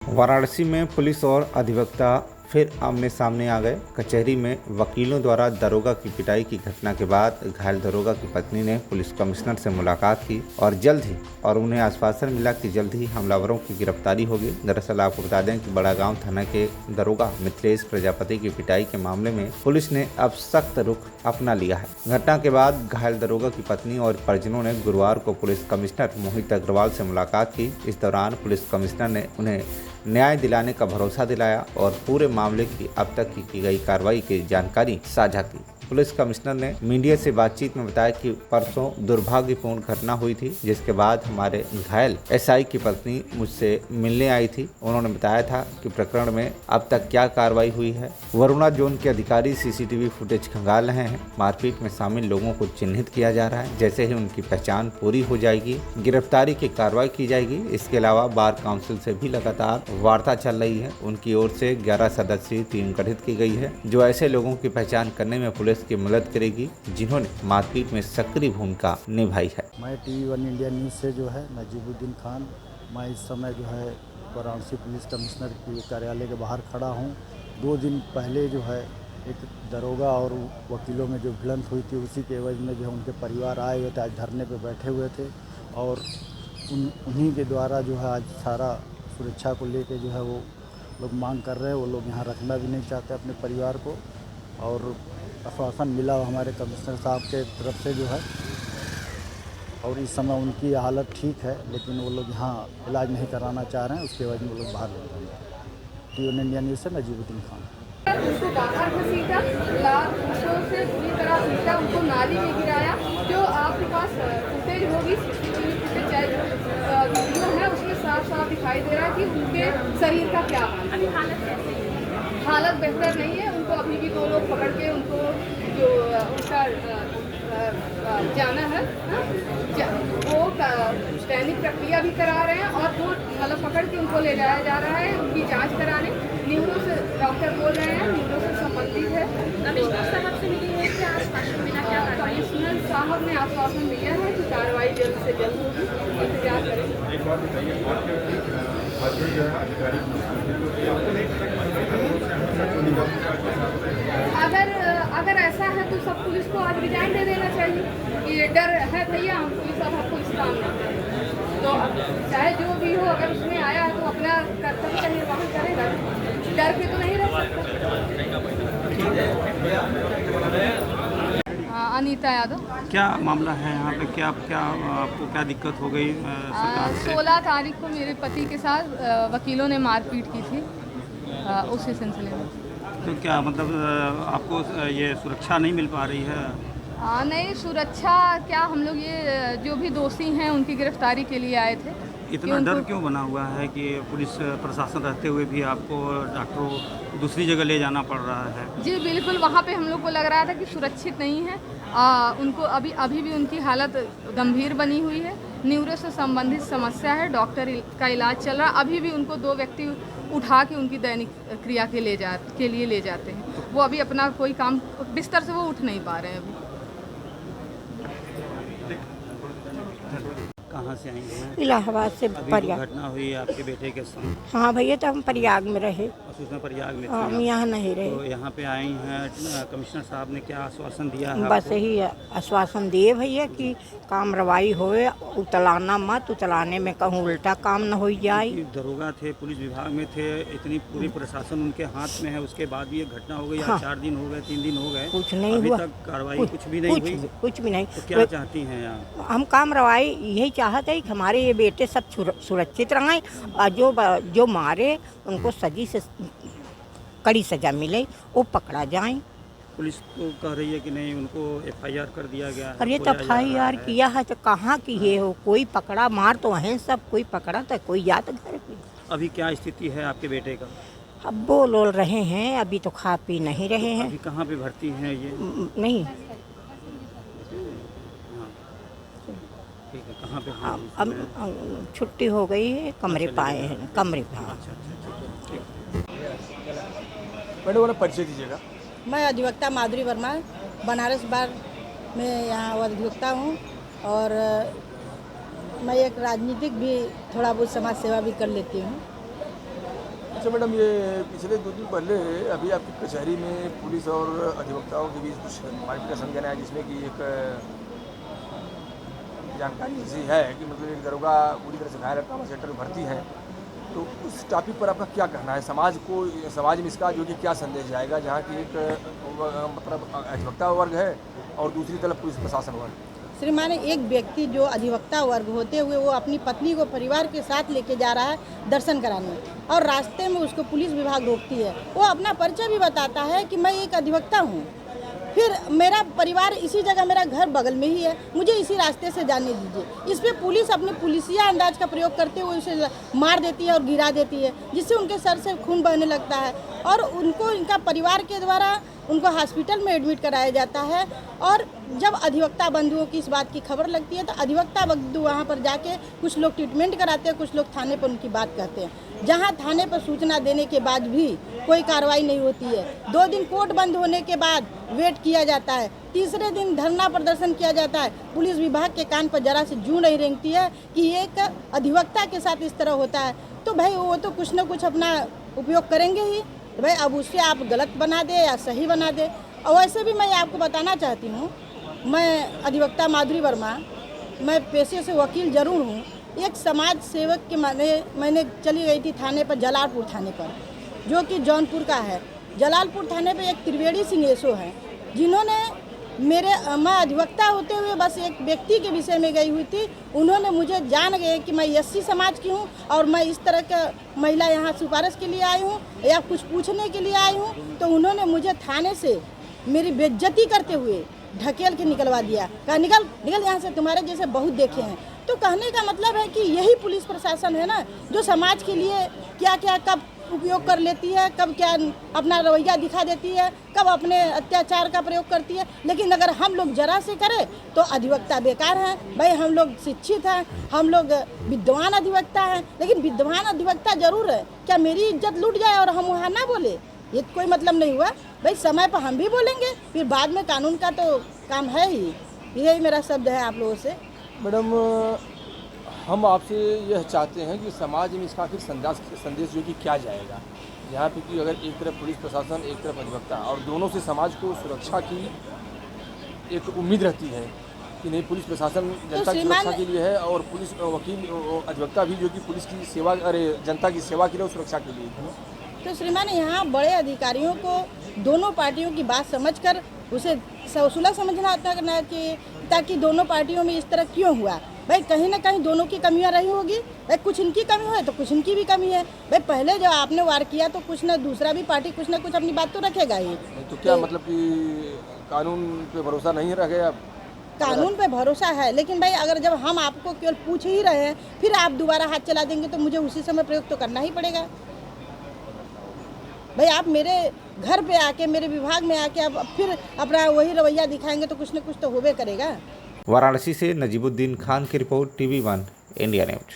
वाराणसी में पुलिस और अधिवक्ता फिर आमने सामने आ गए। कचहरी में वकीलों द्वारा दरोगा की पिटाई की घटना के बाद घायल दरोगा की पत्नी ने पुलिस कमिश्नर से मुलाकात की और उन्हें आश्वासन मिला कि जल्द ही हमलावरों की गिरफ्तारी होगी। दरअसल आपको बता दें कि बड़ा गांव थाना के दरोगा मिथिलेश प्रजापति की पिटाई के मामले में पुलिस ने अब सख्त रुख अपना लिया है। घटना के बाद घायल दरोगा की पत्नी और परिजनों ने गुरुवार को पुलिस कमिश्नर मोहित अग्रवाल से मुलाकात की। इस दौरान पुलिस कमिश्नर ने उन्हें न्याय दिलाने का भरोसा दिलाया और पूरे मामले की अब तक की गई कार्रवाई की जानकारी साझा की। पुलिस कमिश्नर ने मीडिया से बातचीत में बताया कि परसों दुर्भाग्यपूर्ण घटना हुई थी, जिसके बाद हमारे घायल एसआई की पत्नी मुझसे मिलने आई थी। उन्होंने बताया था कि प्रकरण में अब तक क्या कार्रवाई हुई है। वरुणा जोन के अधिकारी सीसीटीवी फुटेज खंगाल रहे हैं। मारपीट में शामिल लोगों को चिन्हित किया जा रहा है। जैसे ही उनकी पहचान पूरी हो जाएगी, गिरफ्तारी की कार्रवाई की जाएगी। इसके अलावा बार काउंसिल से भी लगातार वार्ता चल रही है। उनकी ओर से 11 सदस्यीय टीम गठित की गई है, जो ऐसे लोगों की पहचान करने में पुलिस की मदद करेगी जिन्होंने मारपीट में सक्रिय भूमिका निभाई है। मैं TV1 इंडिया न्यूज़ से जो है नजीबुद्दीन खान, मैं इस समय जो है वाराणसी पुलिस कमिश्नर के कार्यालय के बाहर खड़ा हूँ। 2 दिन पहले जो है एक दरोगा और वकीलों में जो भिड़ंत हुई थी, उसी के एवज में जो है उनके परिवार आए हुए थे, आज धरने पे बैठे हुए थे और उन्हीं के द्वारा जो है आज सारा सुरक्षा को लेके जो है वो लोग मांग कर रहे हैं। वो लोग यहाँ रखना भी नहीं चाहते अपने परिवार को और आश्वासन मिला हमारे कमिश्नर साहब के तरफ से जो है, और इस समय उनकी हालत ठीक है, लेकिन वो लोग यहाँ इलाज नहीं कराना चाह रहे हैं। उसके वजह में वो लोग बाहर बैठे हैं। TV1 इंडिया न्यूज़ से नजीबुद्दीन खान। उनको बाहर घसीटा, लात घूंसों से पूरी तरह पीटा, उनको नाली में गिराया। जो आपके पास फुटेज होगी, CCTV फुटेज वीडियो है, उसमें साफ साफ दिखाई दे रहा है कि उनके शरीर का क्या हालत बेहतर नहीं है। उनको अभी भी 2 लोग पकड़ के उनको जो उनका जाना है वो दैनिक प्रक्रिया भी करा रहे हैं और वो मतलब पकड़ के उनको ले जाया जा रहा है उनकी जांच कराने। न्यूरो से डॉक्टर बोल रहे हैं न्यूरो से संबंधित है। कमिश्नर साहब से मिली है कि आश्वासन मिला, क्या कमिश्नर साहब ने आश्वासन दिया है कि कार्रवाई जल्द से जल्द होगी, इंतजार करें। एक बात बताइए, अगर ऐसा है तो सब पुलिस को आज रिजाइन दे देना चाहिए। ये डर है भैया, हम पुलिस अब पुलिस काम नहीं करें तो चाहे जो भी हो, अगर उसमें आया है तो अपना कर्तव्य का निर्वहन करेगा, डर के तो नहीं रह सकता। अनीता यादव। क्या मामला है यहाँ पे? क्या आपको क्या दिक्कत हो गई सरकार से? 16 तारीख को मेरे पति के साथ वकीलों ने मारपीट की थी, उसी सिलसिले में। तो क्या मतलब आपको ये सुरक्षा नहीं मिल पा रही है? नहीं, सुरक्षा क्या, हम लोग ये जो भी दोषी हैं उनकी गिरफ्तारी के लिए आए थे। इतना डर क्यों बना हुआ है कि पुलिस प्रशासन रहते हुए भी आपको डॉक्टरों दूसरी जगह ले जाना पड़ रहा है? जी बिल्कुल, वहाँ पे हम लोग को लग रहा था कि सुरक्षित नहीं है। उनको अभी भी उनकी हालत गंभीर बनी हुई है। न्यूरो से संबंधित समस्या है, डॉक्टर का इलाज चल रहा है। अभी भी उनको 2 व्यक्ति उठा के उनकी दैनिक क्रिया के लिए ले जाते हैं। वो अभी अपना कोई काम बिस्तर से वो उठ नहीं पा रहे हैं अभी। कहाँ से आई हैं? इलाहाबाद से। प्रयाग घटना हुई आपके बेटे के साथ? हाँ भैया, तो हम प्रयाग में रहे। उसमें प्रयाग में हम यहाँ नहीं रहे। तो यहाँ पे आई हैं, कमिश्नर साहब ने क्या आश्वासन दिया है? बस यही आश्वासन दिए भैया कि काम रवाई होए, उतलाना मत, उतलाने में कहूँ उल्टा काम न हो जाए। दरोगा थे, पुलिस विभाग में थे, इतनी पूरी प्रशासन उनके हाथ में है, उसके बाद भी ये घटना हो गई। हाँ। 4 दिन हो गए, 3 दिन हो गए, कुछ नहीं अभी हुआ, तक कार्रवाई कुछ भी नहीं हुई। कुछ भी नहीं। तो क्या चाहती हैं आप? हम काम रवाई यही चाहते हैं कि हमारे ये बेटे सब सुरक्षित रहें और जो मारे उनको सजी से कड़ी सजा मिले, वो पकड़ा जाए। पुलिस तो कह रही है कि नहीं, उनको FIR कर दिया गया है। अरे तो FIR किया है तो कहाँ की है हो? कोई पकड़ा, मार तो है सब, कोई पकड़ा तो कोई याद घर पे। अभी क्या स्थिति है आपके बेटे का? अब बोल रहे हैं, अभी तो खा पी नहीं रहे हैं। अभी कहाँ पे भर्ती हैं ये? नहीं, ठीक है, कहाँ पे? अब छुट्टी हो गई है, कमरे पाए हैं, कमरे पे। मैडम परिचय दीजिएगा। मैं अधिवक्ता माधुरी वर्मा, बनारस बार में यहाँ अधिवक्ता हूँ और मैं एक राजनीतिक भी थोड़ा बहुत समाज सेवा भी कर लेती हूँ। अच्छा मैडम, ये पिछले 2 दिन पहले अभी आपकी कचहरी में पुलिस और अधिवक्ताओं के बीच कुछ मारपीट का संज्ञान है, जिसमें कि एक जानकारी ऐसी है कि मतलब एक दरोगा पूरी तरह से घायल ट्रामा सेंटर में भर्ती है। तो उस टॉपिक पर आपका क्या कहना है? समाज में इसका जो कि क्या संदेश जाएगा, जहाँ की एक मतलब अधिवक्ता वर्ग है और दूसरी तरफ पुलिस प्रशासन वर्ग? श्रीमान, एक व्यक्ति जो अधिवक्ता वर्ग होते हुए वो अपनी पत्नी को परिवार के साथ लेके जा रहा है दर्शन कराने, और रास्ते में उसको पुलिस विभाग रोकती है। वो अपना परिचय भी बताता है कि मैं एक अधिवक्ता हूँ, फिर मेरा परिवार इसी जगह, मेरा घर बगल में ही है, मुझे इसी रास्ते से जाने दीजिए। इस पर पुलिस अपनी पुलिसिया अंदाज का प्रयोग करते हुए उसे मार देती है और गिरा देती है, जिससे उनके सर से खून बहने लगता है और उनको इनका परिवार के द्वारा उनको हॉस्पिटल में एडमिट कराया जाता है। और जब अधिवक्ता बंधुओं की इस बात की खबर लगती है तो अधिवक्ता बंधु वहाँ पर जाके कुछ लोग ट्रीटमेंट कराते हैं, कुछ लोग थाने पर उनकी बात कहते हैं। जहाँ थाने पर सूचना देने के बाद भी कोई कार्रवाई नहीं होती है। 2 दिन कोर्ट बंद होने के बाद वेट किया जाता है, तीसरे दिन धरना प्रदर्शन किया जाता है। पुलिस विभाग के कान पर जरा से जूं नहीं रेंगती है कि एक अधिवक्ता के साथ इस तरह होता है। तो भाई वो तो कुछ न कुछ अपना उपयोग करेंगे ही। भाई अब उससे आप गलत बना दे या सही बना दे। और वैसे भी मैं आपको बताना चाहती हूँ, मैं अधिवक्ता माधुरी वर्मा, मैं पेशे से वकील जरूर हूँ। एक समाज सेवक के मैंने चली गई थी थाने पर, जलालपुर थाने पर, जो कि जौनपुर का है। जलालपुर थाने पर एक त्रिवेणी सिंह एसो हैं, जिन्होंने मैं अधिवक्ता होते हुए बस एक व्यक्ति के विषय में गई हुई थी। उन्होंने मुझे जान गए कि मैं एससी समाज की हूँ और मैं इस तरह का महिला यहाँ सिफारिश के लिए आई हूँ या कुछ पूछने के लिए आई हूँ। तो उन्होंने मुझे थाने से मेरी बेइज्जती करते हुए ढकेल के निकलवा दिया, कहा निकल निकल यहाँ से, तुम्हारे जैसे बहुत देखे हैं। तो कहने का मतलब है कि यही पुलिस प्रशासन है ना, जो समाज के लिए क्या क्या कब उपयोग कर लेती है, कब क्या अपना रवैया दिखा देती है, कब अपने अत्याचार का प्रयोग करती है। लेकिन अगर हम लोग जरा से करें तो अधिवक्ता बेकार हैं। भाई हम लोग शिक्षित हैं, हम लोग विद्वान अधिवक्ता हैं, लेकिन विद्वान अधिवक्ता जरूर है। क्या मेरी इज्जत लूट जाए और हम वहाँ ना बोले, ये कोई मतलब नहीं हुआ। भाई समय पर हम भी बोलेंगे, फिर बाद में कानून का तो काम है ही। यही मेरा शब्द है आप लोगों से। मैडम, हम आपसे यह चाहते हैं कि समाज में इसका आखिर संदेश जो कि क्या जाएगा, यहाँ पे कि अगर एक तरफ पुलिस प्रशासन, एक तरफ अधिवक्ता, और दोनों से समाज को सुरक्षा की एक उम्मीद रहती है कि नहीं, पुलिस प्रशासन जनता की सुरक्षा के लिए है और पुलिस वकील अधिवक्ता भी जो कि पुलिस की सेवा, जनता की सेवा के लिए, सुरक्षा के लिए। तो श्रीमान, यहाँ बड़े अधिकारियों को दोनों पार्टियों की बात समझकर उसे सुलह समझना होता है कि ताकि दोनों पार्टियों में इस तरह क्यों हुआ। भाई कहीं ना कहीं दोनों की कमियां रही होगी। भाई कुछ इनकी कमी है तो कुछ इनकी भी कमी है। भाई पहले जब आपने वार किया तो कुछ ना दूसरा भी पार्टी कुछ ना कुछ अपनी बात तो रखेगा ही। तो क्या मतलब कि कानून पे भरोसा नहीं रह गया? कानून पे भरोसा है, लेकिन भाई अगर जब हम आपको केवल पूछ ही रहे हैं फिर आप दोबारा हाथ चला देंगे तो मुझे उसी समय प्रयोग तो करना ही पड़ेगा। भाई आप मेरे घर पे आके, मेरे विभाग में आके अब फिर अपना वही रवैया दिखाएंगे तो कुछ न कुछ तो होबे करेगा। वाराणसी से नजीबुद्दीन खान की रिपोर्ट, TV1 इंडिया न्यूज।